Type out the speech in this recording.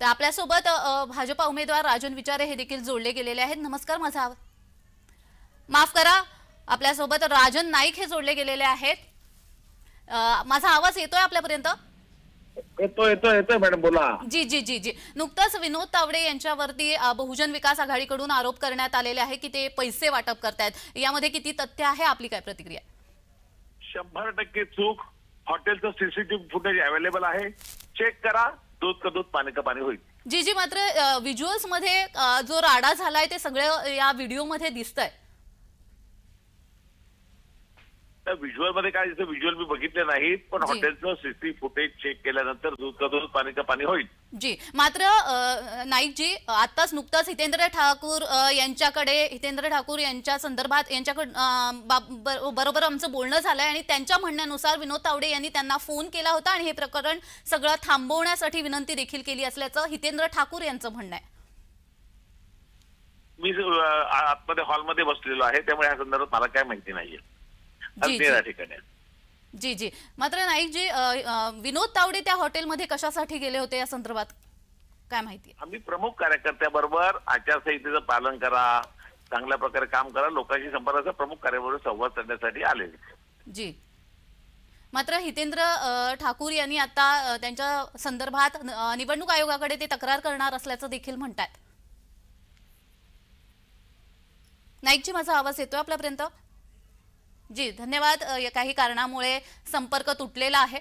तर आपल्यासोबत भाजपा उमेदवार राजन विचारे हे देखील जोडले गेलेले आहेत। नमस्कार, माफ करा, आपल्यासोबत राजन नाईक हे जोडले गेलेले आहेत। माझा आवाज येतोय आपल्यापर्यंत? येतोय मॅडम, बोला। जी जी जी जी नुकताच विनोद तावडे यांच्यावरती बहुजन विकास आघाडीकडून आरोप करण्यात आलेले आहे की ते पैसे वाटप करतायत। यामध्ये किती तथ्य आहे, आपली काय प्रतिक्रिया? 100% चूक। हॉटेलचं सीसीटीव्ही फुटेज अवेलेबल आहे, चेक करा। दूध का दूध, पाणी का पाणी होईल। जी जी मात्र व्हिज्युअल्स मध्ये जो राडा झालाय ते सगळं या व्हिडिओ मध्ये दिसतंय। व्हिज्युअल मध्ये काय दिसतं, व्हिज्युअल मी बघितले नाहीत, पण हॉटेलचं सीसीटीव्ही फुटेज चेक केल्यानंतर दूध का दूध, पाणी का पाणी होईल। जी मात्र नाईक जी, आताच नुकताच हितेंद्र ठाकूर यांच्या संदर्भात बरोबर आमचं बोलणं झालंय आणि त्यांच्या म्हणण्यानुसार विनोद तावडे यांनी त्यांना फोन केला होता आणि हे प्रकरण सगळं थांबवण्यासाठी विनंती देखील केली असल्याचं हितेंद्र ठाकूर यांचं म्हणणं आहे। मी आतमध्ये हॉलमध्ये बसलेलो आहे, त्यामुळे या संदर्भात मला काय माहिती नाहीये। जी जी मात्र नाईक जी, विनोद तावडे त्या हॉटेलमध्ये कशासाठी गेले होते या संदर्भात काय माहिती? आम्ही प्रमुख कार्यकर्त्याबरोबर आचारसंहितेचं पालन करा, चांगल्या प्रकारे काम करा, लोकांशी संपर्काचा प्रमुख कार्याबरोबर संवाद साधण्यासाठी आलेले। जी मात्र हितेंद्र ठाकूर यांनी आता त्यांच्या संदर्भात निवडणूक आयोगाकडे ते तक्रार करणार असल्याचं देखील म्हणतात। नाईक जी, माझा आवाज येतोय आपल्यापर्यंत? जी धन्यवाद। काही कारणामुळे संपर्क तुटलेला आहे।